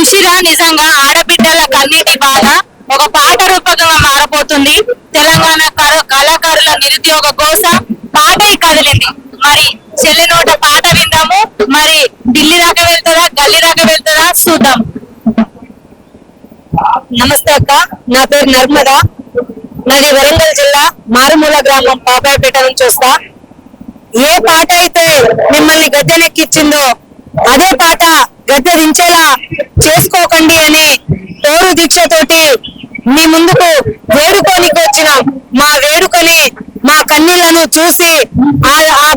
చూసిరా నిజంగా ఆడబిడ్డల కన్నీటి బాధ ఒక పాట రూపంగా మారబోతుంది. తెలంగాణ కళాకారుల నిరుద్యోగ కోస పాటే కదిలింది. మరి చెల్లి నోట పాట విందాము. మరి ఢిల్లీ దాకా వెళ్తుందా, గల్లీ దాకా వెళ్తుందా చూద్దాం. నమస్తే అక్క, నా పేరు నర్మద. నాది వరంగల్ జిల్లా మారుమూల గ్రామం పాపాయపేట నుంచి వస్తా. ఏ పాట అయితే మిమ్మల్ని గద్దెనెక్కిచ్చిందో అదే పాట గద్దె దించేలా చేసుకోకండి అని పోరు దీక్షతోటి మీ ముందుకు వేడుకోనికి వచ్చినాం. మా వేడుకని, మా కన్నీళ్లను చూసి ఆ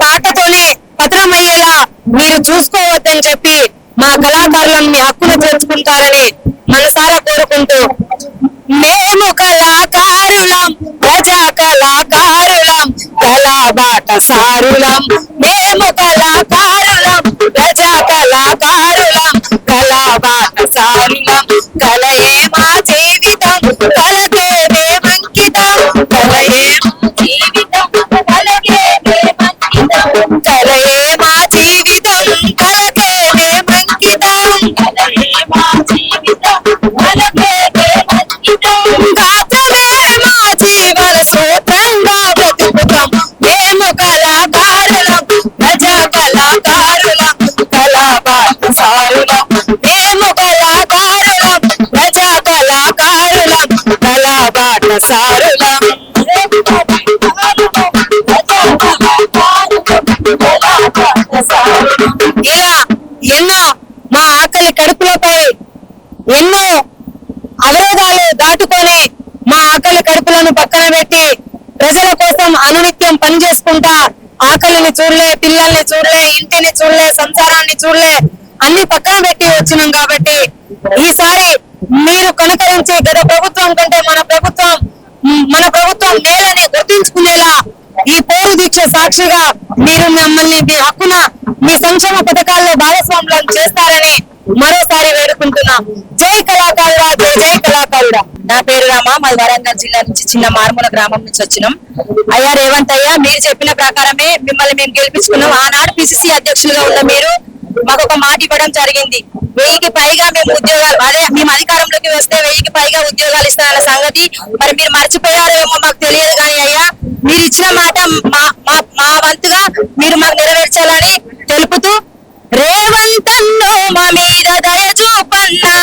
పాటతోనే పత్రమయ్యేలా మీరు చూసుకోవద్దని చెప్పి మా కళాకారులను మీ హక్కును చేర్చుకుంటారని మనసారా కోరుకుంటూ, మేము కళాకారులం, ప్రజా కళాకారులం, కళాబాట సారులం. మేము కళాకారులం, ప్రజా కళాకారులం, కళాబాట సారులం. కలయే మా జీవితం, కలకే మేమంకితం. కలయే జీవితం, కలకే మేమంకితం. కలయే మా జీవితం, కలకే మేమంకితం. కలయే మా జీవితం, కలకే మేమంకితం. గాత్రమే మా జీవన సూత్రంగా బ్రతుకుతాం. మేము కళాకారులం, ప్రజా కళాకారులం, కళాబాట సారులం. మేము కళాకారులం, ప్రజా కళాకారులం, కళాబాట సారులం. ఇలా ఎన్నో మా ఆకలి కడుపులపై ఎన్నో అవరోధాలు దాటుకొని మా ఆకలి కడుపులను పక్కన పెట్టి ప్రజల కోసం అనునిత్యం పనిచేసుకుంటా ఆకలిని చూడలే, పిల్లల్ని చూడలే, ఇంటిని చూడలే, సంసారాన్ని చూడలే, అన్ని పక్కన పెట్టి వచ్చినాం. కాబట్టి ఈసారి మీరు కనకరించి గత ప్రభుత్వం కంటే మన ప్రభుత్వం మేలని గుర్తించుకునేలా ఈ పోరు దీక్ష సాక్షిగా మీరు మమ్మల్ని మీ హక్కున మీ సంక్షేమ పథకాల్లో భాగస్వాములను చేస్తారని మరోసారి వేడుకుంటున్నాం. జై కళాకారుడా, జై జై కళాకారుడా. నా పేరు రామ, మాది వరంగల్ జిల్లా నుంచి చిన్న మారుమూల గ్రామం నుంచి వచ్చినాం. అయ్యా రేవంత్ అయ్యా, మీరు చెప్పిన ప్రకారమే మిమ్మల్ని మేము గెలిపించుకున్నాం. ఆనాడు పిసిసి అధ్యక్షులుగా ఉన్న మీరు మాకు ఒక మాట ఇవ్వడం జరిగింది. 1000కి పైగా మేము ఉద్యోగాలు, అదే మేము అధికారంలోకి వస్తే 1000కి పైగా ఉద్యోగాలు ఇస్తారన్న సంగతి మరి మీరు మర్చిపోయారేమో మాకు తెలియదు. కానీ అయ్యా, మీరు ఇచ్చిన మాట మా వంతుగా మీరు మాకు నెరవేర్చాలని తెలుపుతూ, రేవంతన్నో మా మీద దయ చూపన్నా,